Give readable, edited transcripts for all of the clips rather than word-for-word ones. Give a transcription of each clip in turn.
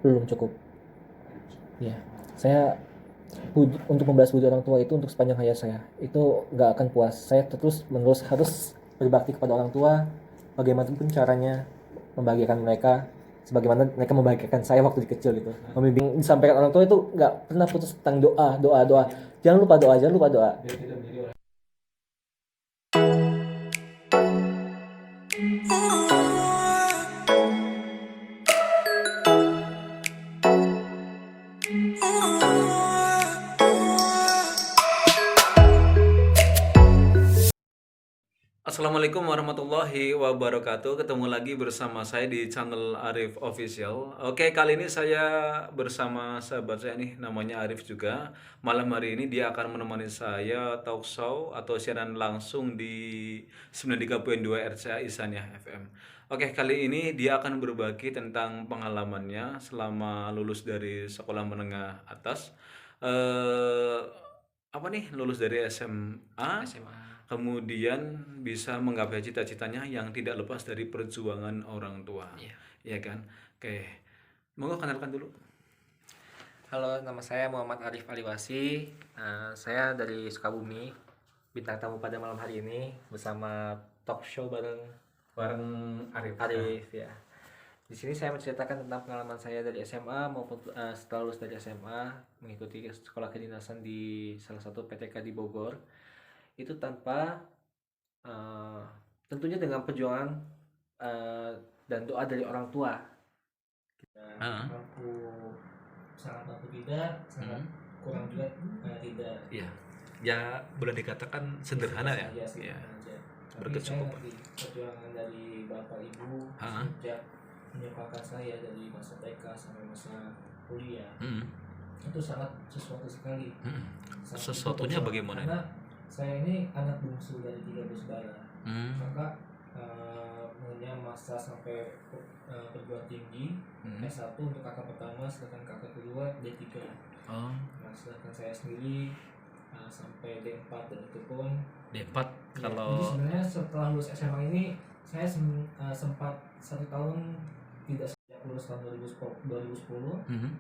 belum cukup. Ya, saya untuk membahas budi orang tua itu untuk sepanjang hayat saya itu nggak akan puas. Saya terus menerus harus berbakti kepada orang tua, bagaimanapun caranya membahagiakan mereka, sebagaimana mereka membahagiakan saya waktu di kecil gitu. Membimbing disampaikan orang tua itu nggak pernah putus tentang doa, doa, doa. Jangan lupa doa, jangan lupa doa. Assalamualaikum warahmatullahi wabarakatuh. Ketemu lagi bersama saya di channel Arif Official. Oke, kali ini saya bersama sahabat saya nih, namanya Arif juga. Malam hari ini dia akan menemani saya talk show atau siaran langsung di 93.2 RCA Isania FM. Oke, kali ini dia akan berbagi tentang pengalamannya selama lulus dari sekolah menengah atas. Eh, apa nih? Lulus dari SMA, kemudian bisa menggapai cita-citanya yang tidak lepas dari perjuangan orang tua. Iya. Ya kan? Oke. Monggo kenalkan dulu. Halo, nama saya Muhammad Arif Aliwasi. Saya dari Sukabumi. Bintang tamu pada malam hari ini bersama talk show bareng Bareng Arif. Arif ya. Di sini saya menceritakan tentang pengalaman saya dari SMA maupun setelah lulus dari SMA mengikuti sekolah kedinasan di salah satu PTK di Bogor. Itu tanpa eh, tentunya dengan perjuangan eh, dan doa dari orang tua. Ah. Mampu sangat mampu tidak, sangat kurang juga tidak. Iya. Ya boleh dikatakan sederhana ya. Saja, Ya. sederhana aja. Tapi saya Berkecukupan. ngerti perjuangan dari bapak ibu Ah. sejak menyekolahkan saya dari masa TK sampai masa kuliah. Mm. Itu sangat sesuatu sekali. Mm. Sangat Sesuatunya perjuangan. bagaimana? Karena saya ini anak bungsu dari 3 bersaudara. Mm. Maka mengenyam masa sampai perguruan tinggi S1 untuk kakak pertama, sedangkan kakak kedua D3. Oh, Nah, sedangkan saya sendiri sampai D4 dan itu pun D4 jadi kalau sebenarnya setelah lulus SMA ini saya sempat 1 tahun tidak, sejak lulus tahun 2010 Mhm.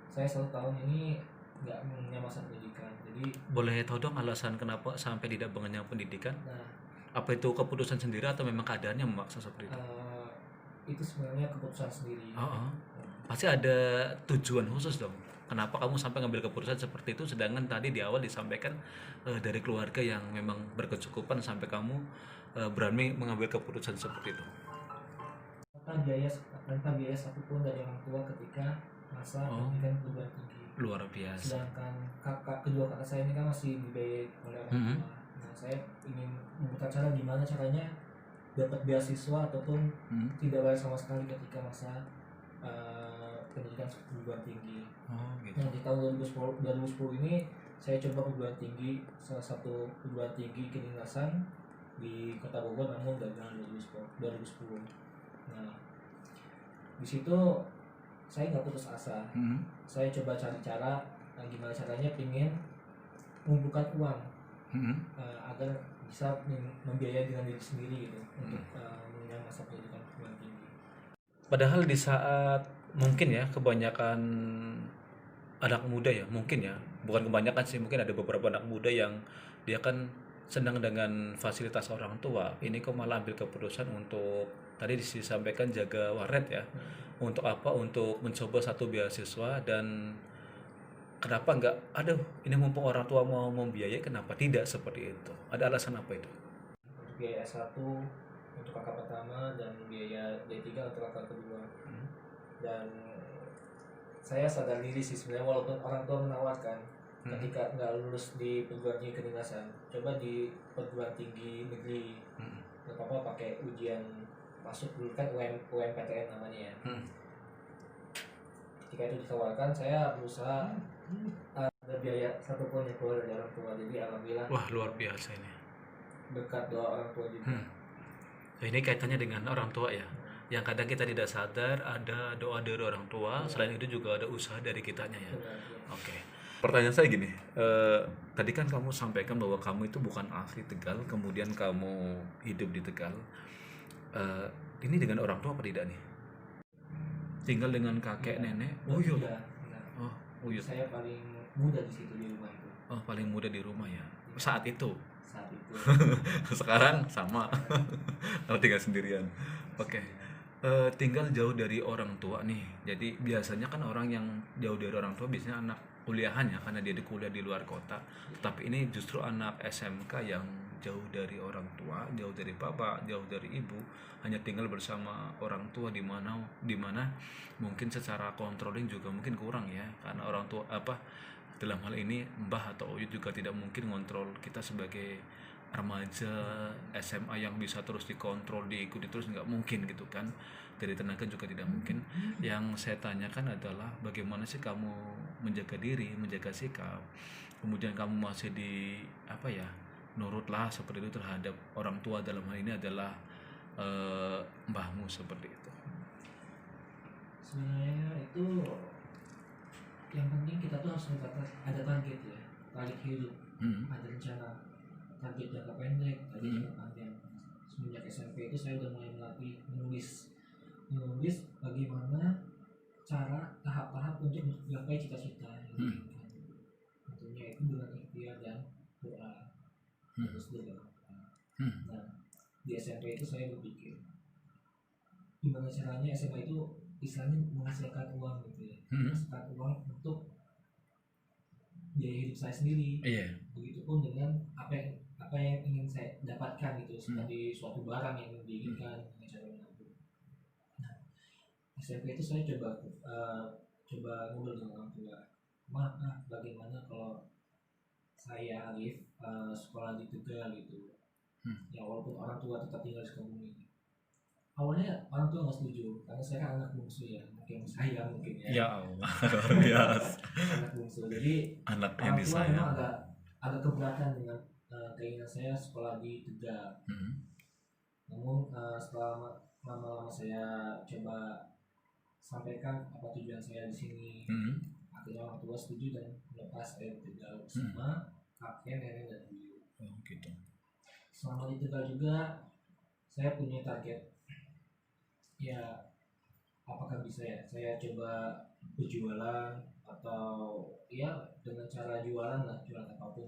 saya 1 tahun ini nggak mengenyam masa pendidikan. Jadi boleh tahu dong alasan kenapa sampai tidak mengenyam pendidikan? nah Apa itu keputusan sendiri atau memang keadaannya memaksa seperti itu? itu sebenarnya keputusan sendiri. Oh, oh. Pasti ada tujuan khusus dong. Kenapa kamu sampai ngambil keputusan seperti itu? Sedangkan tadi di awal disampaikan dari keluarga yang memang berkecukupan sampai kamu berani mengambil keputusan seperti itu. Tanpa biaya satupun dari orang tua ketika masa pendidikan perguruan tinggi. Luar biasa. Sedangkan kedua kakak saya ini kan masih dibiayai oleh orang tua. Nah, saya ingin memutar cara gimana caranya dapat beasiswa ataupun tidak bayar sama sekali ketika masa pendidikan perguruan tinggi. Oh, gitu. Nah, di tahun 2010 ini saya coba perguruan tinggi, salah satu perguruan tinggi kedinasan di Kota Bogor, namun gagal 2010. Nah, di situ saya nggak putus asa. Saya coba cari cara gimana caranya pingin mengumpulkan uang agar bisa membiayai dengan diri sendiri gitu untuk mengenyam masa pendidikan perguruan tinggi. Padahal di saat mungkin ya kebanyakan anak muda ya, mungkin ya, bukan kebanyakan sih, mungkin ada beberapa anak muda yang dia kan senang dengan fasilitas orang tua. Ini kok malah ambil keputusan untuk tadi disampaikan jaga waret ya. Untuk apa? Untuk mencoba satu beasiswa dan kenapa enggak? Aduh, ini mumpung orang tua mau membiayai, kenapa tidak seperti itu? Ada alasan apa itu? Untuk biaya S1 untuk kakak pertama dan biaya D3 untuk kakak kedua. Dan saya sadar diri sih sebenarnya, walaupun orang tua menawarkan ketika nggak lulus di perguruan tinggi kedinasan, coba di perguruan tinggi negeri, nggak apa-apa pakai ujian masuk dulu kan, UMPTN namanya ya. Ketika itu ditawarkan, saya berusaha ada biaya satupun yang keluar dari orang tua. Jadi alhamdulillah Wah, luar biasa ini. berkat doa orang tua juga. Nah, ini kaitannya dengan orang tua ya. Yang kadang kita tidak sadar ada doa dari orang tua, selain itu juga ada usaha dari kitanya ya. Oke. Pertanyaan saya gini, tadi kan kamu sampaikan bahwa kamu itu bukan asli Tegal, kemudian kamu hidup di Tegal. Ini dengan orang tua apa tidak nih? tinggal dengan kakek Iya. nenek. Oh iya. Iya, iya. Oh iya. Saya paling muda di situ di rumah itu Oh, paling muda di rumah ya. Saat itu. saat itu. Sekarang sama. Kalau tinggal sendirian. Oke. Tinggal jauh dari orang tua nih. Jadi biasanya kan orang yang jauh dari orang tua biasanya anak kuliahan ya, karena dia di kuliah di luar kota. Tapi ini justru anak SMK yang jauh dari orang tua, jauh dari bapak, jauh dari ibu, hanya tinggal bersama orang tua di mana mungkin secara controlling juga mungkin kurang ya, karena orang tua dalam hal ini mbah atau oyut juga tidak mungkin ngontrol kita sebagai remaja SMA yang bisa terus dikontrol, diikuti terus, nggak mungkin gitu kan. Dari tenaga juga tidak mungkin. Yang saya tanyakan adalah bagaimana sih kamu menjaga diri, menjaga sikap, kemudian kamu masih nurutlah seperti itu terhadap orang tua, dalam hal ini adalah mbahmu seperti itu. Sebenarnya itu yang penting kita tuh harus ada target ya, target hidup, ada rencana, target jangka pendek, target jangka panjang. Semenjak SMP itu saya udah mulai melatih menulis bagaimana cara tahap-tahap untuk menggapai cita-cita yang diinginkan. Tentunya itu dengan ikhtiar dan doa, terus berdoa. Nah, di SMP itu saya berpikir gimana caranya SMA itu istilahnya menghasilkan uang gitu ya, menghasilkan uang untuk biaya hidup saya sendiri. Iya. Begitupun dengan apa yang ingin saya dapatkan gitu, seperti suatu barang yang diinginkan dengan cara menabung. Nah, SMP itu saya coba ngobrol dengan orang tua. Bagaimana kalau saya Arif sekolah di Tegal gitu. Ya walaupun orang tua tetap tinggal di Sukabumi. Awalnya orang tua nggak setuju karena saya kan anak bungsu ya, mungkin saya mungkin ya. Ya Allah, luar biasa. Anak bungsu, jadi Anak yang orang tua disayang. memang agak keberatan dengan keinginan saya sekolah di Tegal. Namun setelah lama-lama saya coba sampaikan apa tujuan saya di sini, akhirnya orang tua setuju dan melepas saya di Tegal bersama kakek, nenek dan ibu. Oh gitu. Selama di Tegal juga saya punya target. Ya, apakah bisa ya saya coba berjualan atau ya dengan cara jualan apapun.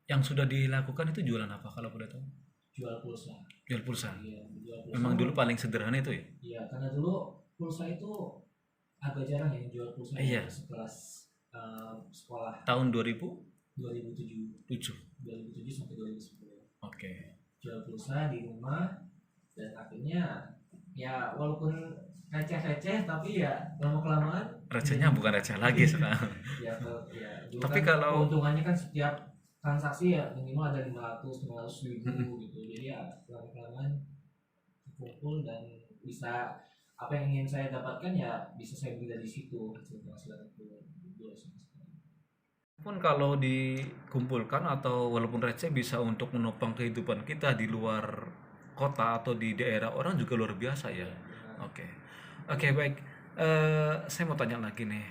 Yang sudah dilakukan itu jualan apa kalau boleh tahu? Jual pulsa. Jual pulsa. Iya, jual pulsa. Memang dulu paling sederhana itu ya? Iya, karena dulu pulsa itu agak jarang yang jual pulsa sekelas sekolah. Tahun 2007 sampai 2010. Oke. Jual pulsa di rumah dan akhirnya ya walaupun receh tapi ya lama-kelamaan Recehnya bukan receh lagi sekarang. ya Tapi kan kalau keuntungannya kan setiap transaksi ya minimal ada 500 ribu gitu, jadi ya lama-kelamaan kumpul dan bisa apa yang ingin saya dapatkan ya bisa saya beli dari situ hasil penghasilan itu. pun kalau dikumpulkan atau walaupun receh bisa untuk menopang kehidupan kita di luar kota atau di daerah orang juga luar biasa ya. Oke, baik. Saya mau tanya lagi nih,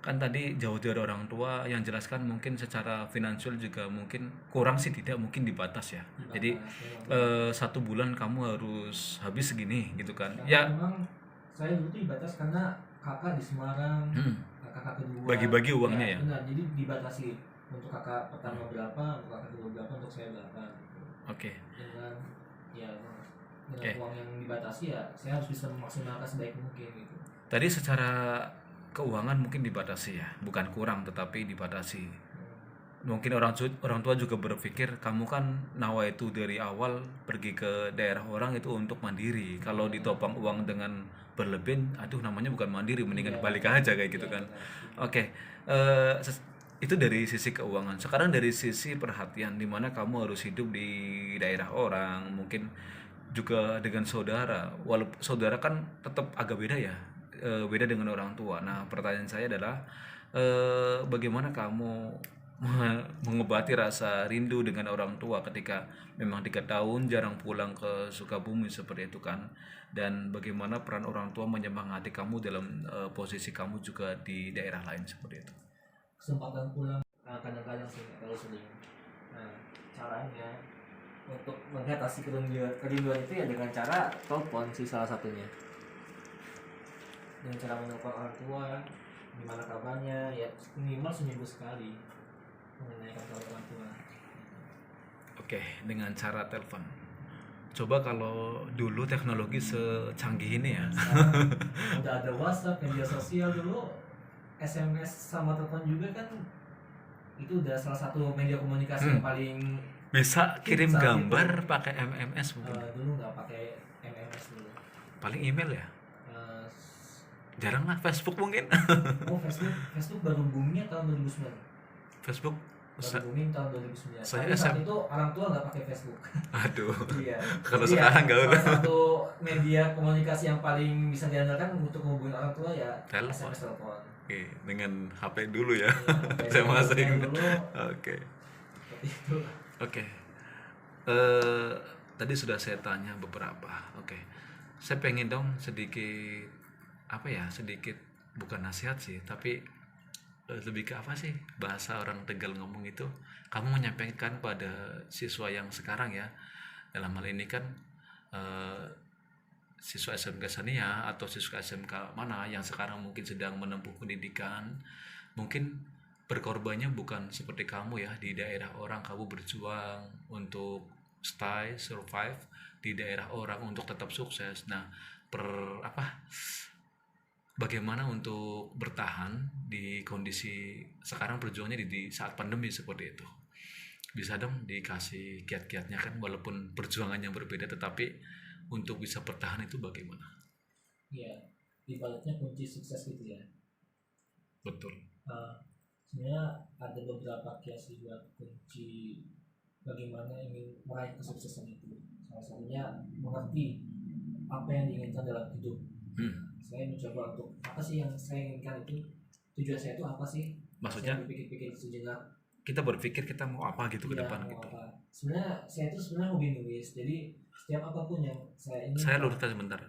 kan tadi jauh dari orang tua, yang jelaskan mungkin secara finansial juga mungkin kurang sih, tidak mungkin dibatas ya. Jadi 1 bulan kamu harus habis segini gitu kan? Ya. Memang saya dulu tuh dibatas karena kakak di Semarang, kakak kedua. Bagi-bagi uangnya ya. Benar, jadi dibatasi untuk kakak pertama berapa, untuk kakak kedua berapa, untuk saya berapa. Gitu. Oke. Dengan uang yang dibatasi ya saya harus bisa memaksimalkan sebaik mungkin gitu. Tadi secara keuangan mungkin dibatasi ya, bukan kurang tetapi dibatasi. Mungkin orang tua juga berpikir kamu kan nawa itu dari awal pergi ke daerah orang itu untuk mandiri. Kalau ditopang uang dengan berlebih, aduh namanya bukan mandiri, mendingan balik aja kayak gitu kan. Oke. Itu dari sisi keuangan. Sekarang dari sisi perhatian, di mana kamu harus hidup di daerah orang, mungkin juga dengan saudara. Walaupun saudara kan tetap agak beda ya, beda dengan orang tua. Nah, pertanyaan saya adalah bagaimana kamu mengobati rasa rindu dengan orang tua ketika memang 3 tahun jarang pulang ke Sukabumi seperti itu kan, dan bagaimana peran orang tua menyemangati kamu dalam posisi kamu juga di daerah lain seperti itu. Kesempatan pulang kadang-kadang sih kalau sering. Nah, caranya untuk mengatasi kerinduan itu ya dengan cara telepon sih salah satunya. dengan cara menelpon orang tua, gimana kabarnya, ya minimal seminggu sekali menanyakan kabar orang tua. Oke, dengan cara telepon. Coba kalau dulu teknologi secanggih ini ya. Sekarang udah ada WhatsApp, media sosial. Dulu SMS sama telepon juga kan, itu udah salah satu media komunikasi yang paling Bisa kirim Saat gambar pakai MMS mungkin. dulu nggak pakai MMS dulu. Paling email ya. Eh, Jarang lah Facebook mungkin. Facebook baru boomingnya tahun 2009. Facebook. Baru booming tahun 2009. Saya Tapi saat SM. itu orang tua nggak pakai Facebook. Aduh. Iya. Kalau Jadi sekarang nggak salah udah. satu media komunikasi yang paling bisa diandalkan untuk menghubungi orang tua ya Telepon. SMS telepon. Oke, dengan HP dulu ya. Iya, Saya masih yang ingat. dulu Oke. seperti itu. Oke. Tadi sudah saya tanya beberapa. Oke. Saya pengen dong sedikit sedikit bukan nasihat sih, tapi lebih ke apa sih bahasa orang Tegal ngomong itu. Kamu menyampaikan pada siswa yang sekarang ya. Dalam hal ini kan eh, siswa SMK Sania atau siswa SMK mana yang sekarang mungkin sedang menempuh pendidikan, mungkin berkorbannya bukan seperti kamu ya, di daerah orang kamu berjuang untuk survive di daerah orang untuk tetap sukses. Nah, bagaimana untuk bertahan di kondisi sekarang perjuangannya di saat pandemi seperti itu? Bisa dong dikasih kiat-kiatnya kan, walaupun perjuangan yang berbeda tetapi untuk bisa bertahan itu bagaimana? Iya, ibaratnya kunci sukses gitu ya. Betul. Sebenarnya ada beberapa kias buat kunci bagaimana ingin meraih kesuksesan itu. Salah satunya mengerti apa yang diinginkan dalam hidup. Saya mencoba untuk apa sih yang saya inginkan itu, tujuan saya itu apa sih? Maksudnya Saya berpikir-pikir sejenak. kita berpikir kita mau apa gitu ke Iya, depan mau gitu. apa. Sebenarnya saya itu sebenarnya hobi nulis. Jadi setiap apapun yang saya ingin. Saya luruskan sebentar.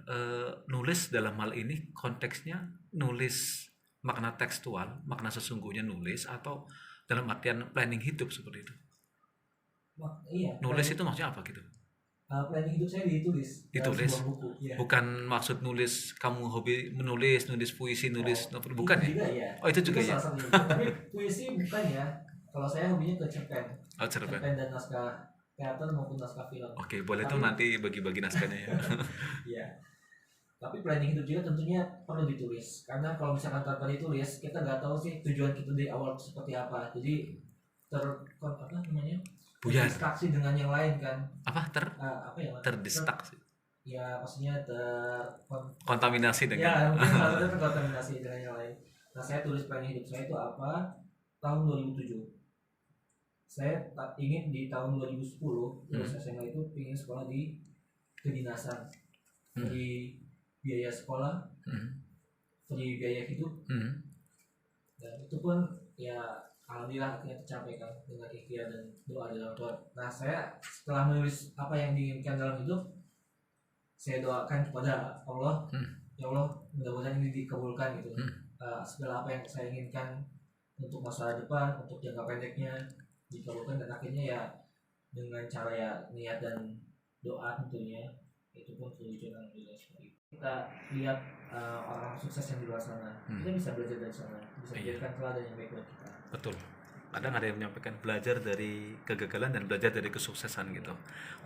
Nulis dalam hal ini konteksnya nulis makna tekstual, makna sesungguhnya nulis, atau dalam artian planning hidup seperti itu. Iya. Nulis itu maksudnya apa gitu? Planning hidup saya ditulis. Dalam Ditulis. sebuah buku. Iya. Bukan maksud nulis kamu hobi nulis puisi, nulis novel, bukan Itu ya? juga ya. Oh, itu juga ya. salah satunya. Tapi puisi bukan ya. Kalau saya hobinya ke cerpen. Oh, cerpen. Cerpen dan naskah teater maupun naskah film. Oke, boleh Tapi- tuh nanti bagi-bagi naskahnya ya. Iya. Tapi planning hidup juga tentunya perlu ditulis. Karena kalau misalkan tanpa ditulis, kita nggak tahu sih tujuan kita dari awal seperti apa. Jadi Buyar. distraksi dengan yang lain kan. Apa terdistraksi. Ya maksudnya Kontaminasi ya dengan mungkin salah satunya terkontaminasi dengan yang lain. Nah, saya tulis planning hidup saya itu apa tahun 2007. Saya ingin di tahun 2010 lulus SMA itu ingin sekolah di kedinasan, free biaya sekolah, free biaya hidup, dan itu pun ya alhamdulillah akhirnya tercapai kan dengan ikhtiar dan doa dari orang tua. Nah, saya setelah menulis apa yang diinginkan dalam hidup, saya doakan kepada Allah, ya Allah mudah-mudahan ini dikabulkan gitu. Segala apa yang saya inginkan untuk masa depan, untuk jangka pendeknya dikabulkan, dan akhirnya ya dengan cara ya niat dan doa tentunya itu pun terwujud alhamdulillah seperti itu. Kita lihat orang sukses yang di luar sana, kita bisa belajar dari sana, bisa menjadikan teladan yang baik buat kita. Betul. Kadang ada yang menyampaikan belajar dari kegagalan dan belajar dari kesuksesan gitu.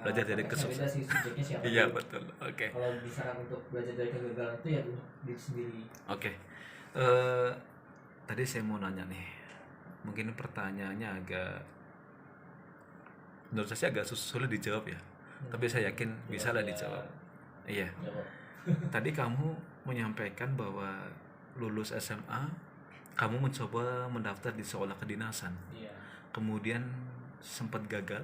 Belajar dari Konteksnya beda kesuksesan. sih, subjeknya siapa Iya, dulu. betul. Oke. Kalau misalkan untuk belajar dari kegagalan itu ya untuk diri sendiri. Oke. Tadi saya mau nanya nih. Mungkin pertanyaannya menurut saya agak sulit dijawab ya. Tapi saya yakin bisa lah dijawab. Iya. Jawab. Tadi kamu menyampaikan bahwa lulus SMA, kamu mencoba mendaftar di sekolah kedinasan. Iya. Kemudian sempat gagal.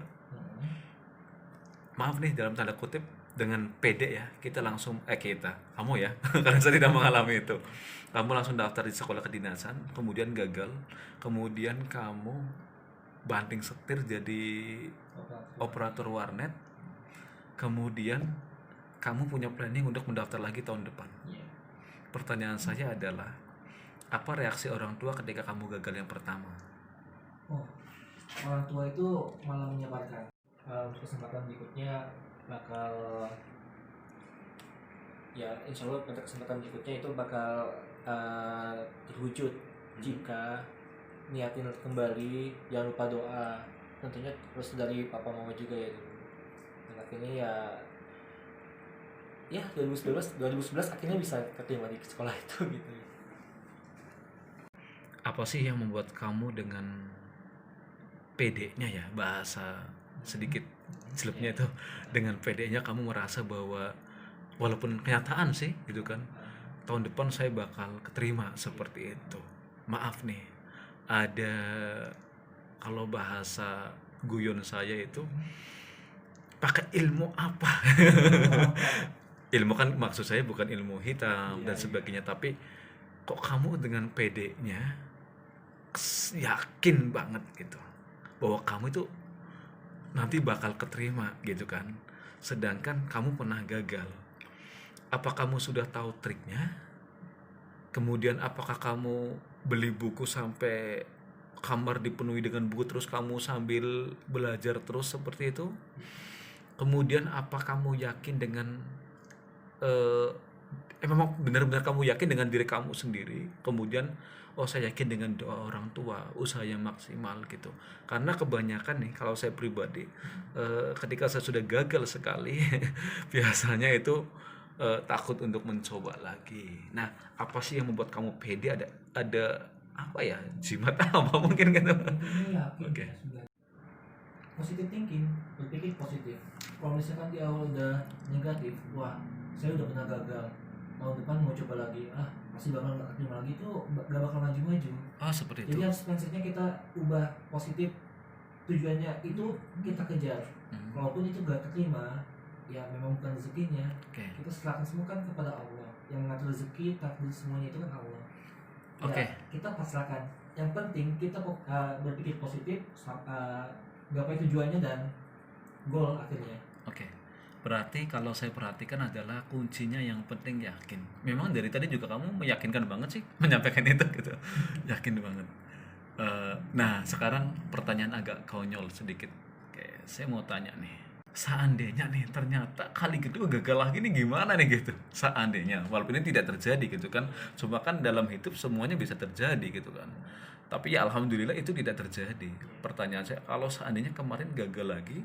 Maaf nih dalam tanda kutip, dengan pede ya, kamu ya, karena saya tidak mengalami itu. Kamu langsung daftar di sekolah kedinasan, kemudian gagal, kemudian kamu banting setir jadi operator warnet, kemudian kamu punya planning untuk mendaftar lagi tahun depan. Iya. Pertanyaan saya adalah, apa reaksi orang tua ketika kamu gagal yang pertama? Orang tua itu malah menyabarkan. Untuk kesempatan berikutnya bakal ya insya Allah pada kesempatan berikutnya itu bakal terwujud jika niatin kembali, jangan lupa doa, tentunya terus dari papa mama juga ya dulu. Dan akhirnya ya 2011 akhirnya bisa keterima di sekolah itu gitu. Apa sih yang membuat kamu dengan PD-nya ya, bahasa sedikit jeleknya itu, dengan PD-nya kamu merasa bahwa walaupun kenyataan sih gitu kan, tahun depan saya bakal keterima seperti itu. Maaf nih, ada, kalau bahasa guyon saya itu, pakai ilmu apa? Ilmu kan maksud saya bukan ilmu hitam dan sebagainya, tapi kok kamu dengan PD-nya yakin banget gitu bahwa kamu itu nanti bakal keterima gitu kan, sedangkan kamu pernah gagal. Apa kamu sudah tahu triknya? Kemudian apakah kamu beli buku sampai kamar dipenuhi dengan buku terus kamu sambil belajar terus seperti itu? Kemudian apa kamu yakin dengan memang benar-benar kamu yakin dengan diri kamu sendiri? Kemudian saya yakin dengan doa orang tua, usaha yang maksimal gitu. Karena kebanyakan nih, kalau saya pribadi, ketika saya sudah gagal sekali biasanya itu takut untuk mencoba lagi. Nah, apa sih yang membuat kamu pede? Ada apa ya, jimat apa mungkin gitu? Ini yakin Oke. ya, sudah. Positive thinking, berpikir positif. Kalau misalkan di awal udah negatif, wah saya udah pernah gagal, tahun depan mau coba lagi, masih bakal nggak keterima lagi, tuh gak bakal maju-maju. Seperti Jadi itu. harus mindsetnya kita ubah positif, tujuannya itu kita kejar. Walaupun itu gak keterima, ya memang bukan rezekinya. Oke. Kita serahkan semua kan kepada Allah. Yang mengatur rezeki, takdir semuanya itu kan Allah. Ya, Oke. kita pasrahkan. Yang penting kita berpikir positif, gapai tujuannya dan goal akhirnya. Oke. Berarti kalau saya perhatikan adalah kuncinya yang penting yakin. Memang dari tadi juga kamu meyakinkan banget sih menyampaikan itu gitu. Yakin banget. Nah, sekarang pertanyaan agak konyol sedikit. Oke, saya mau tanya nih. Seandainya nih ternyata kali kedua gagal lagi nih, gimana nih gitu? Seandainya, walaupun ini tidak terjadi gitu kan. Cuma kan dalam hidup semuanya bisa terjadi gitu kan. Tapi ya alhamdulillah itu tidak terjadi. Pertanyaan saya, kalau seandainya kemarin gagal lagi,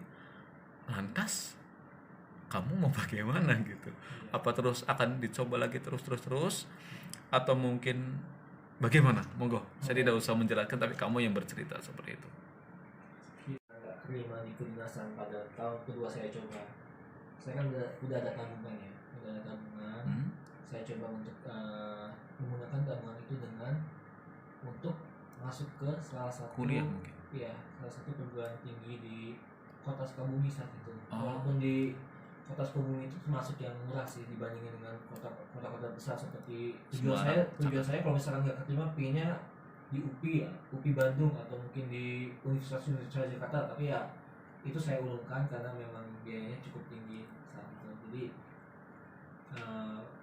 lantas kamu mau bagaimana gitu? Apa terus akan dicoba lagi terus atau mungkin bagaimana? Monggo, saya tidak usah menjelaskan, tapi kamu yang bercerita seperti itu. Nggak terima di kedinasan pada tahun kedua saya coba. Saya kan udah ada tabungan ya, Saya coba untuk menggunakan tabungan itu dengan untuk masuk ke salah satu Kuliah mungkin. ya salah satu perguruan tinggi di kota Sukabumi saat itu. Walaupun di kota Sukabumi itu termasuk yang murah sih dibandingin dengan kota-kota besar seperti tujuan saya kalau misalkan nggak keterima pinginnya di UPI ya, UPI Bandung atau mungkin di Universitas Jakarta, tapi ya itu saya urungkan karena memang biayanya cukup tinggi saat itu. Jadi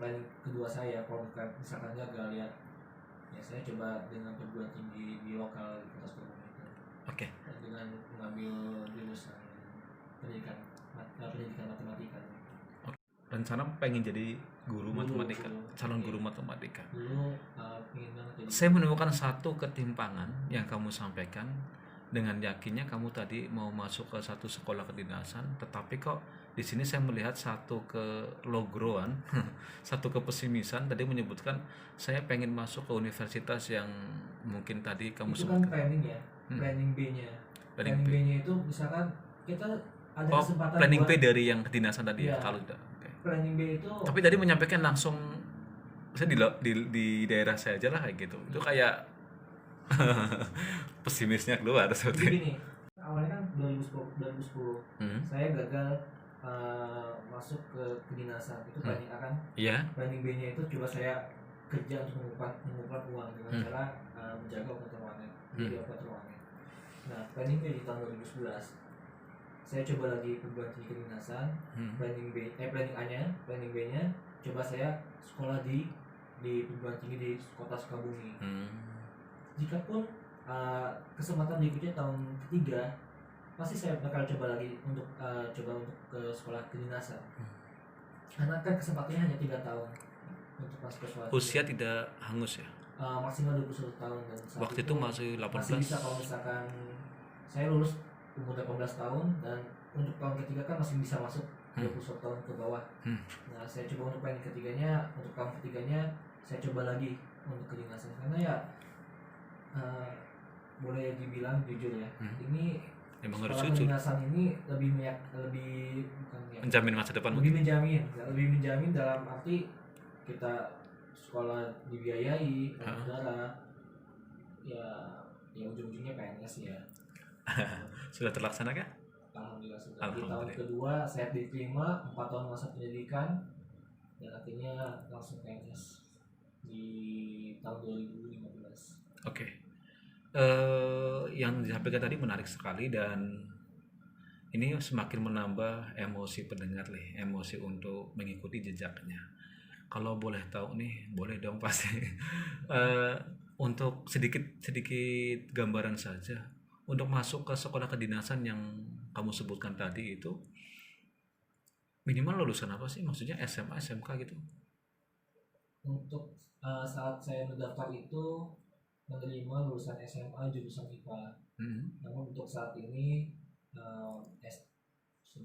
planning kedua saya kalau misalkan gagal ya saya coba dengan perguruan tinggi di lokal di kota Sukabumi itu. Oke. Dengan mengambil jurusan pendidikan matematika. Rencana pengen jadi guru matematika, calon Iya. guru matematika. Dulu pengen banget jadi. Saya menemukan satu ketimpangan yang kamu sampaikan. Dengan yakinnya kamu tadi mau masuk ke satu sekolah kedinasan, tetapi kok di sini saya melihat satu kelogroan, satu kepesimisan. Tadi menyebutkan saya pengen masuk ke universitas yang mungkin tadi kamu Itu kan sebutkan. planning ya, planning B-nya. Planning B. B-nya itu misalkan kita ada kesempatan Planning buat B dari yang kedinasan tadi ya, Iya. kalau tidak. Oke. planning B itu. Tapi tadi menyampaikan langsung, saya di daerah saya aja lah kayak gitu. Itu kayak pesimisnya keluar Jadi seperti. gini, awalnya kan 2010 saya gagal masuk ke kedinasan itu planning A kan. Iya. Planning B-nya itu coba saya kerja untuk mengumpulkan uang dengan cara menjaga operator warnet, menjadi operator warnet. Nah, planning B di tahun 2011 saya coba lagi perguruan tinggi kedinasan. Planning A-nya, planning B-nya coba saya sekolah di perguruan tinggi di kota Sukabumi. Jikapun kesempatan berikutnya tahun ketiga pasti saya bakal coba lagi untuk ke sekolah kedinasan. karena kan kesempatannya hanya 3 tahun untuk masuk ke Swadia. Usia tidak hangus ya? Maksimal 21 tahun, dan saat Waktu itu masih 18. masih bisa kalau misalkan saya lulus umur 18 tahun, dan untuk tahun ketiga kan masih bisa masuk 21 tahun ke bawah. Nah, saya coba untuk planning ketiganya, untuk tahun ketiganya saya coba lagi untuk kedinasan, karena ya boleh dibilang jujur ya, ini Emang harus sekolah jujur. kedinasan ini lebih bukan ya, Menjamin masa depan. lebih menjamin dalam arti kita sekolah dibiayai oleh negara, ya ujung-ujungnya PNS ya. Sudah terlaksana kah? Alhamdulillah sudah. Di Alhamdulillah. tahun kedua saya diterima 4 tahun masa pendidikan, dan akhirnya langsung PNS di tahun 2015. Oke. Yang disampaikan tadi menarik sekali, dan ini semakin menambah emosi pendengar nih, emosi untuk mengikuti jejaknya. Kalau boleh tahu nih, boleh dong pasti. Untuk sedikit gambaran saja, untuk masuk ke sekolah kedinasan yang kamu sebutkan tadi itu minimal lulusan apa sih? Maksudnya SMA, SMK gitu? Untuk saat saya mendaftar itu menerima lulusan SMA jurusan IPA. Namun untuk saat ini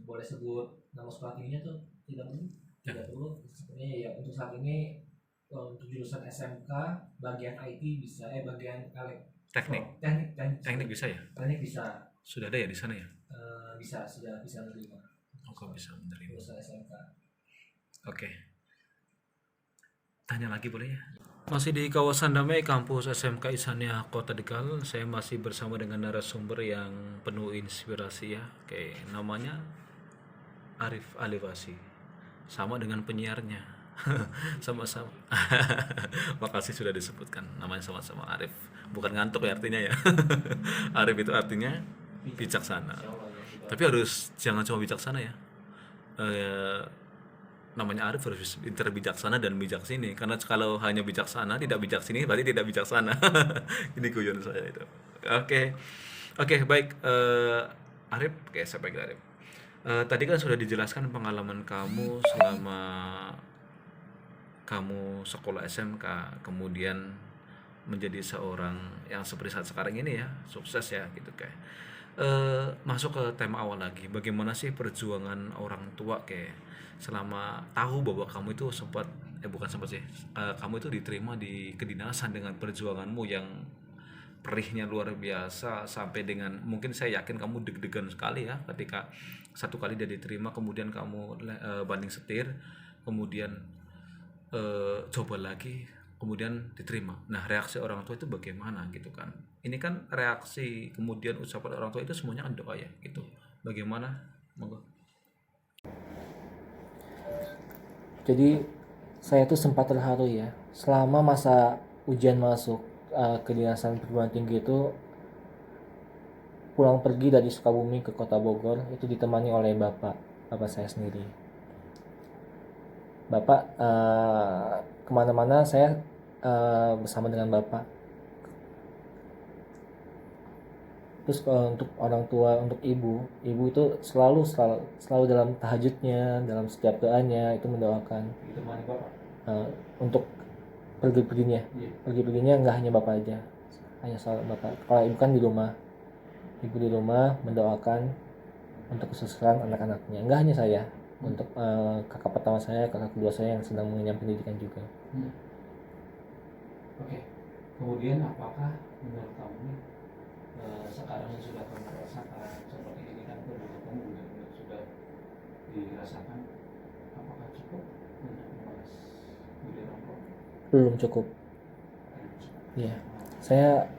boleh sebut nama sekolah tingginya tuh tidak perlu. Sebenarnya ya untuk saat ini untuk jurusan SMK bagian IT bisa, bagian teknik bisa ya? Teknik bisa. Sudah ada ya di sana ya? Sudah bisa menerima. Kok bisa menerima? Lulusan SMK. Oke. Tanya lagi boleh ya? Masih di kawasan Damai, kampus SMK Ihsaniyah Kota Tegal. Saya masih bersama dengan narasumber yang penuh inspirasi ya. Oke, namanya Arif Alifasi. Sama dengan penyiarnya. Sama-sama. Makasih sudah disebutkan. Namanya sama-sama Arif. Bukan ngantuk ya artinya ya. Arif itu artinya bijaksana. Tapi harus jangan cuma bijaksana ya. Namanya Arif harus pintar bijaksana dan bijak sini, karena kalau hanya bijaksana tidak bijak sini berarti tidak bijaksana. Ini guyon saya itu. Oke, baik. Arif, saya panggil Arif. Tadi kan sudah dijelaskan pengalaman kamu selama kamu sekolah SMK, kemudian menjadi seorang yang seperti saat sekarang ini ya, sukses ya gitu kayak. Masuk ke tema awal lagi, bagaimana sih perjuangan orang tua kayak selama tahu bahwa kamu itu kamu itu diterima di kedinasan dengan perjuanganmu yang perihnya luar biasa, sampai dengan mungkin saya yakin kamu deg-degan sekali ya ketika satu kali dia diterima, kemudian kamu banding setir, kemudian coba lagi, kemudian diterima. Nah, reaksi orang tua itu bagaimana gitu kan? Ini kan reaksi kemudian ucapan orang tua itu semuanya kan doa ya gitu. Bagaimana? Monggo. Jadi saya tuh sempat terharu ya selama masa ujian masuk kedinasan perguruan tinggi itu. Pulang pergi dari Sukabumi ke Kota Bogor itu ditemani oleh bapak saya sendiri. Bapak kemana-mana saya bersama dengan bapak. Terus untuk orang tua, untuk ibu itu selalu dalam tahajudnya, dalam setiap doanya itu mendoakan. Ditemani bapak. Untuk perginya nggak hanya bapak aja, hanya soal bapak. Kalau ibu kan di rumah, ibu di rumah mendoakan untuk kesuksesan anak-anaknya. Nggak hanya saya, untuk kakak pertama saya, kakak kedua saya yang sedang mengenyam pendidikan juga. Oke. Kemudian apakah menurut kamu sekarang yang sudah kamu rasakan seperti ini kan dulu kamu benar-benar sudah dirasakan, apakah cukup untuk membalas budi orang tua? Belum cukup. Ya, saya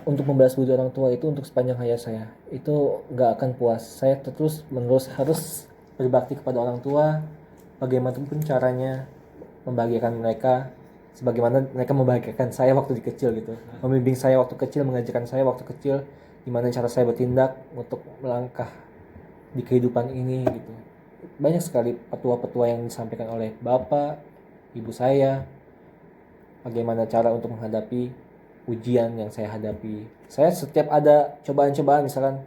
untuk membalas budi orang tua itu untuk sepanjang hayat saya itu nggak akan puas. Saya terus menerus harus berbakti kepada orang tua, bagaimanapun caranya membahagiakan mereka, sebagaimana mereka membahagiakan saya waktu di kecil gitu, membimbing saya waktu kecil, mengajarkan saya waktu kecil gimana cara saya bertindak untuk melangkah di kehidupan ini gitu. Banyak sekali petua-petua yang disampaikan oleh bapak, ibu saya, bagaimana cara untuk menghadapi ujian yang saya hadapi. Saya setiap ada cobaan-cobaan, misalkan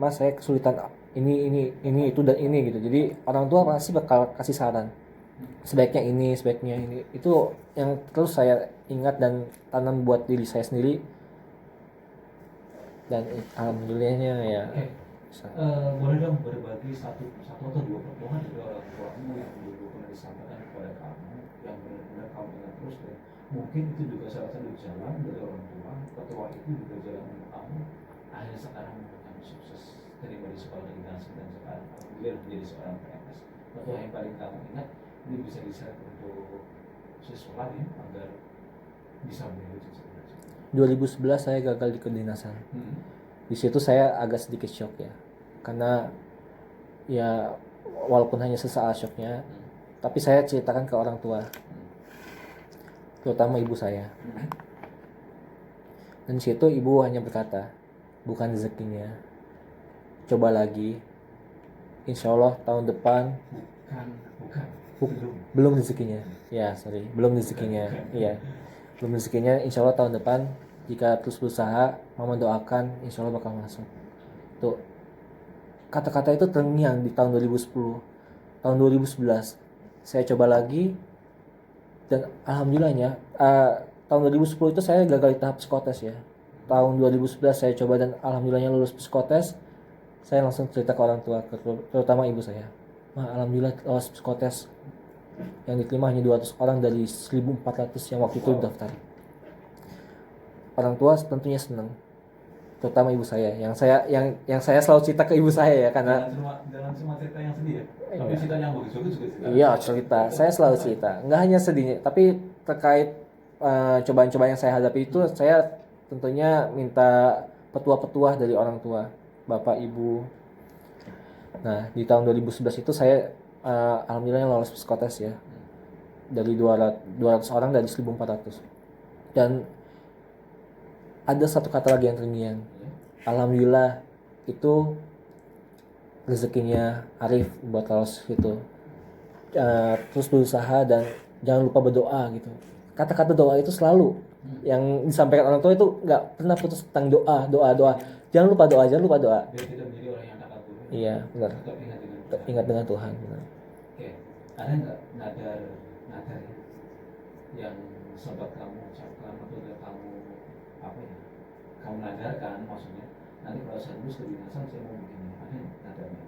Mas saya kesulitan ini itu dan ini gitu. Jadi orang tua pasti bakal kasih saran, sebaiknya ini, itu yang terus saya ingat dan tanam buat diri saya sendiri. Dan alhamdulillahnya ya Boleh dong berbagi satu atau dua pertemuan dari orang tuamu yang dulu pernah disampaikan kepada kamu yang benar-benar kamu ingat terus, dan mungkin itu juga salah satu jalan dari orang tua. Ketua itu juga jalan untuk kamu akhirnya sekarang kamu sukses terima di sekolah kedinasan dan sekarang alhamdulillah menjadi seorang PNS. Ketua yang paling kamu ingat ini bisa di-share untuk siswa lain agar bisa menjadi 2011 saya gagal di kedinasan. Di situ saya agak sedikit shock ya, karena ya walaupun hanya sesaat shocknya, tapi saya ceritakan ke orang tua, terutama ibu saya. Dan di situ ibu hanya berkata, bukan rezekinya, coba lagi, insya Allah tahun depan. Belum rezekinya, ya sorry, belum rezekinya, iya, belum rezekinya, insya Allah tahun depan jika terus berusaha, mama doakan insya Allah bakal masuk. Tuh kata-kata itu terngiang di tahun 2010. Tahun 2011 saya coba lagi, dan alhamdulillahnya tahun 2010 itu saya gagal di tahap psikotes ya. Tahun 2011 saya coba dan alhamdulillahnya lulus psikotes. Saya langsung cerita ke orang tua, terutama ibu saya, alhamdulillah lolos psikotes, yang diterima hanya 200 orang dari 1.400 yang waktu itu daftar. Orang tua tentunya senang, terutama ibu saya, yang saya selalu cerita ke ibu saya ya, karena jangan cuma cerita yang sedih ya, tapi cerita yang bagus-bagus juga cerita. Iya cerita, saya selalu cerita, nggak hanya sedihnya, tapi terkait cobaan-cobaan yang saya hadapi itu, saya tentunya minta petua-petua dari orang tua, bapak ibu. Nah di tahun 2011 itu saya alhamdulillah lolos psikotes ya, dari 200 orang dari 1.400. Dan ada satu kata lagi yang terngiang, alhamdulillah itu rezekinya Arif buat lolos itu. Terus berusaha dan jangan lupa berdoa gitu. Kata-kata doa itu selalu yang disampaikan orang tua itu nggak pernah putus tentang doa. Jangan lupa doa. Biar kita menjadi orang yang takabur. Iya benar. Tetap Ingat dengan Tuhan. Benar. Oke, ada nggak nadar yang sempat kamu ucapkan atau udah kamu kamu nadarkan, maksudnya nanti kalau saya lulus kedinasan saya mau begini, ada nadarnya?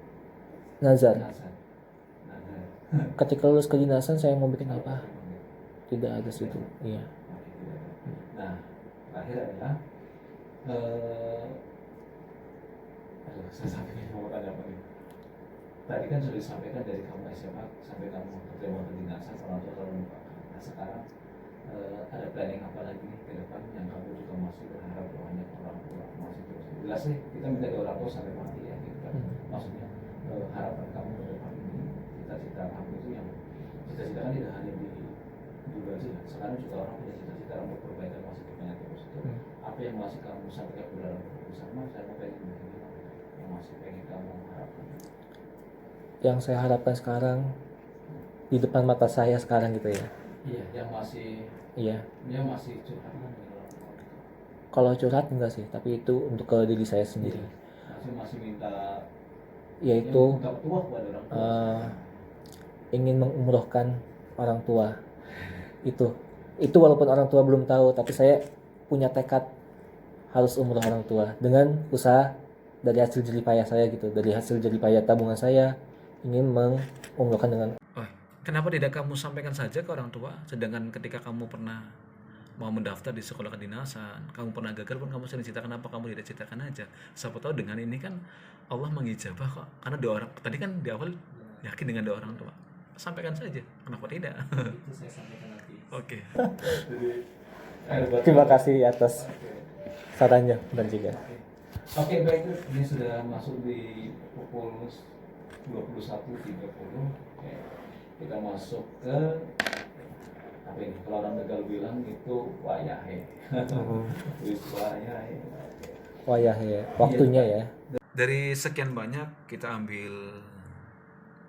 Nazar. Nadar. Ketika lulus kedinasan saya mau bikin apa? Tidak ada situ. Iya. Nah, terakhir adalah saya sampaikan mau tanya apa nih? Tadi kan sudah disampaikan dari kamu SMA sampai kamu terima kedinasan, orang tua selalu lupakan. Nah sekarang ada planning apa lagi nih ke depan yang kamu juga masih berharap doanya orang tua masih terus? Jelas sih kita minta ke orang tua sampai mati ya gitu kan. Maksudnya harapan kamu ke depan ini, cita-cita kamu itu yang cita-cita kan tidak hanya di dulu aja ya. Sekarang juga orang punya cita-cita untuk perbaikan masa depannya terus itu. Apa yang masih kamu sampaikan ke dalam buku sama saya mau pengen begini, yang masih pengen kamu harapkan? Yang saya harapkan sekarang di depan mata saya sekarang gitu ya. Iya, yang masih curhat kan dengan orang tua. Kalau curhat enggak sih, tapi itu untuk ke diri saya sendiri. Masih minta, Yaitu minta petua kepada orang tua. ingin mengumrohkan orang tua. Itu walaupun orang tua belum tahu, tapi saya punya tekad harus umroh orang tua dengan usaha dari hasil jeripayah saya gitu, dari hasil jeripayah tabungan saya ingin mengumrohkan dengan. Kenapa tidak kamu sampaikan saja ke orang tua, sedangkan ketika kamu pernah mau mendaftar di sekolah kedinasan, kamu pernah gagal pun kamu sering cerita, kenapa kamu tidak ceritakan aja? Siapa tahu dengan ini kan Allah mengijabah kok, karena doa orang tadi kan di awal yakin dengan doa orang tua. Sampaikan saja, kenapa tidak? Itu saya sampaikan nanti. Oke. Terima kasih atas sarannya dan juga. Oke, baik, ini sudah masuk di pukul 21.30. Kita masuk ke apa ini? Kalau orang Tegal bilang itu wayahe. Wah ya, waktunya ya. Dari sekian banyak kita ambil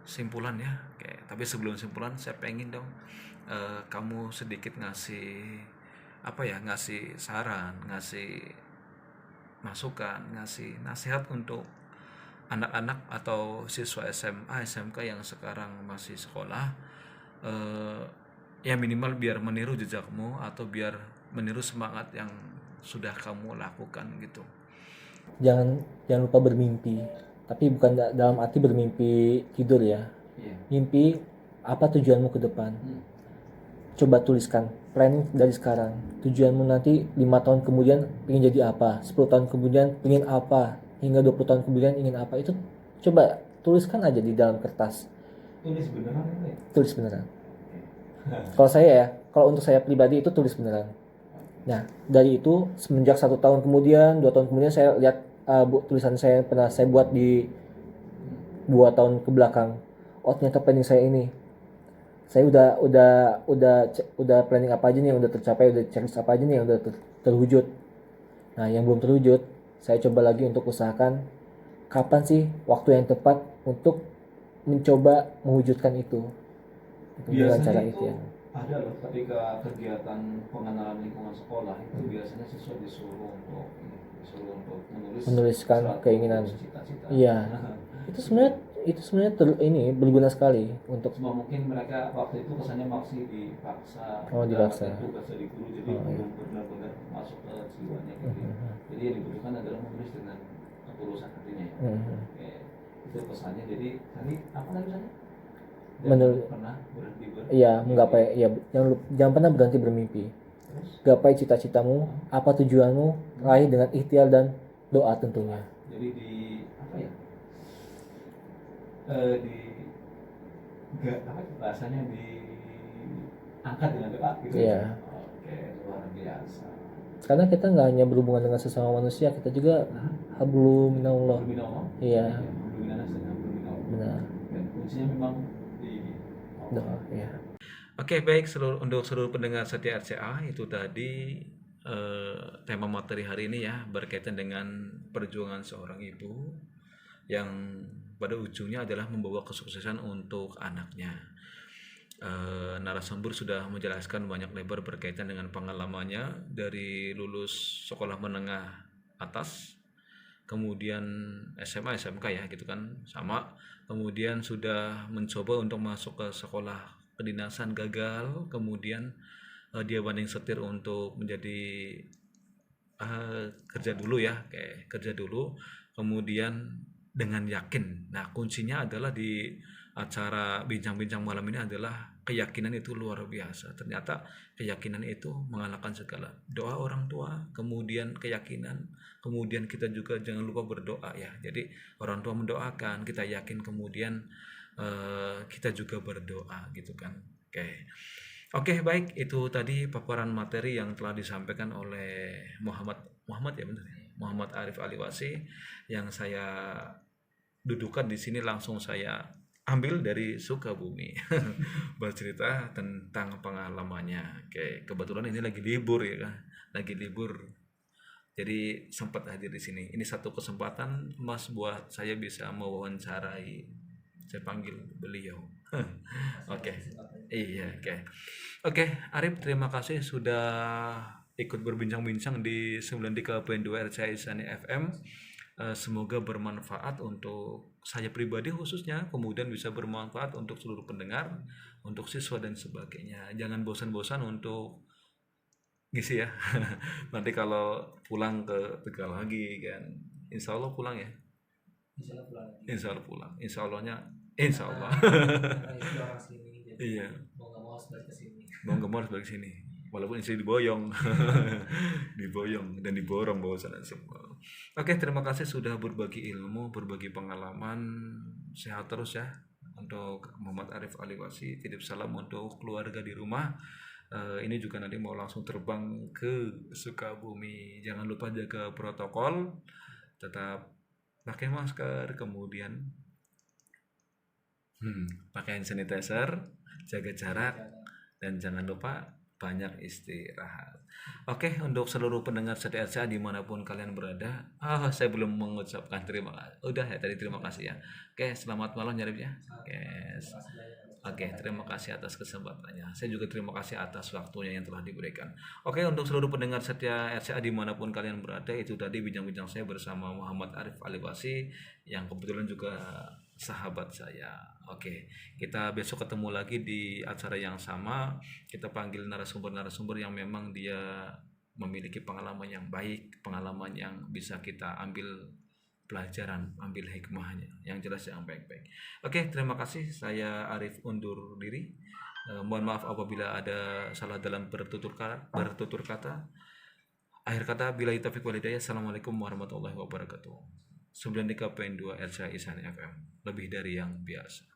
simpulan ya. Oke, tapi sebelum simpulan saya pengen dong kamu sedikit ngasih saran, ngasih masukan, ngasih nasihat untuk anak-anak atau siswa SMA, SMK yang sekarang masih sekolah, ya minimal biar meniru jejakmu atau biar meniru semangat yang sudah kamu lakukan gitu. Jangan lupa bermimpi, tapi bukan dalam arti bermimpi tidur ya. Iya. Mimpi apa tujuanmu ke depan. Coba tuliskan planning dari sekarang. Tujuanmu nanti 5 tahun kemudian ingin jadi apa, 10 tahun kemudian ingin apa, hingga 20 tahun kemudian ingin apa. Itu coba tuliskan aja di dalam kertas. Tulis beneran itu ya? Tulis beneran. Kalau saya ya, kalau untuk saya pribadi itu tulis beneran. Nah, dari itu semenjak 1 tahun kemudian, 2 tahun kemudian saya lihat tulisan saya pernah saya buat di 2 tahun ke belakang. Oh, ternyata planning saya ini. Saya udah planning apa aja nih yang udah tercapai, udah checklist apa aja nih yang udah terwujud. Nah, yang belum terwujud, saya coba lagi untuk usahakan kapan sih waktu yang tepat untuk mencoba mewujudkan itu. Dengan cara Biasanya itu itu ya. ada loh ketika kegiatan pengenalan lingkungan sekolah itu biasanya siswa disuruh untuk Menuliskan surat keinginan. cita-cita. Iya. Itu sebenarnya ini berguna sekali untuk Cuma mungkin mereka waktu itu kesannya masih dipaksa. Oh, dipaksa. mendapatkan tugas dari guru, jadi Oh, iya. belum benar-benar masuk ke jiwanya gitu. Jadi yang dibutuhkan adalah menulis dengan ketulusan hatinya ya. Oke. Itu pesannya. Jadi tadi apa lagi pesannya? Pernah berhenti Iya, menggapai ya jangan pernah berhenti bermimpi. Terus Gapai cita-citamu, apa tujuanmu, raih dengan ikhtiar dan doa tentunya. jadi di apa ya? Di enggak apa bahasanya, diangkat dengan doa gitu. Iya. Oke, luar biasa. Karena kita nggak hanya berhubungan dengan sesama manusia, kita juga hablum minallah. Berminallah. Iya, Berminanas dan berminallah. benar. Dan kuncinya memang di Doa, ya. Oke, baik, untuk seluruh pendengar setia RCA, itu tadi tema materi hari ini ya, berkaitan dengan perjuangan seorang ibu yang pada ujungnya adalah membawa kesuksesan untuk anaknya. Narasumber sudah menjelaskan banyak lebar berkaitan dengan pengalamannya dari lulus sekolah menengah atas, kemudian SMA, SMK ya gitu kan, sama, kemudian sudah mencoba untuk masuk ke sekolah kedinasan gagal, kemudian dia banding setir untuk menjadi kerja dulu ya, kayak kerja dulu, kemudian dengan yakin. Nah, kuncinya adalah di acara bincang-bincang malam ini adalah keyakinan itu luar biasa. Ternyata keyakinan itu mengalahkan segala. Doa orang tua, kemudian keyakinan, kemudian kita juga jangan lupa berdoa ya. Jadi orang tua mendoakan, kita yakin, kemudian kita juga berdoa gitu kan. Oke, baik, itu tadi paparan materi yang telah disampaikan oleh Muhammad ya, benar ya? Muhammad Arif Aliwasi, yang saya dudukan di sini langsung saya ambil dari Sukabumi bercerita tentang pengalamannya. Oke, kebetulan ini lagi libur ya kan, lagi libur, jadi sempat hadir di sini. Ini satu kesempatan Mas buat saya bisa mewawancarai, saya panggil beliau. Oke. Iya, oke, Arif, terima kasih sudah ikut berbincang-bincang di 93.2 RCA Isani FM. Semoga bermanfaat untuk saya pribadi khususnya, kemudian bisa bermanfaat untuk seluruh pendengar, untuk siswa dan sebagainya. Jangan bosan-bosan untuk ngisi ya. Nanti kalau pulang ke Tegal lagi kan, insya Allah pulang ya. Insya Allah pulang lagi. Insya Allah pulang. Insya Allahnya, insya Allah. Karena itu orang sini, jadi Iya. mau nggak mau harus balik ke sini. Mau nggak mau harus balik sini, walaupun istri diboyong diboyong dan diborong bawa sana semua. Oke, terima kasih sudah berbagi ilmu, berbagi pengalaman. Sehat terus ya untuk Muhammad Arif Aliwasi. Titip salam untuk keluarga di rumah. Ini juga nanti mau langsung terbang ke Sukabumi. Jangan lupa jaga protokol, tetap pakai masker, kemudian pakai hand sanitizer, jaga jarak, dan jangan lupa banyak istirahat. Oke, untuk seluruh pendengar setia RCA dimanapun kalian berada, saya belum mengucapkan terima kasih. Udah ya tadi, terima kasih ya. Oke, selamat malam ya Rif ya. Oke, Terima kasih banyak. Oke, terima kasih atas kesempatannya. Saya juga terima kasih atas waktunya yang telah diberikan. Oke, untuk seluruh pendengar setia RCA dimanapun kalian berada, itu tadi bincang-bincang saya bersama Muhammad Arif Aliwasi yang kebetulan juga sahabat saya. Oke, kita besok ketemu lagi di acara yang sama. Kita panggil narasumber-narasumber yang memang dia memiliki pengalaman yang baik, pengalaman yang bisa kita ambil pelajaran, ambil hikmahnya, yang jelas yang baik-baik. Oke, terima kasih. Saya Arif undur diri. Mohon maaf apabila ada salah dalam bertutur kata. Akhir kata, billahi taufiq walhidayah. Assalamualaikum warahmatullahi wabarakatuh. 93.2 RCA Isan FM. Lebih dari yang biasa.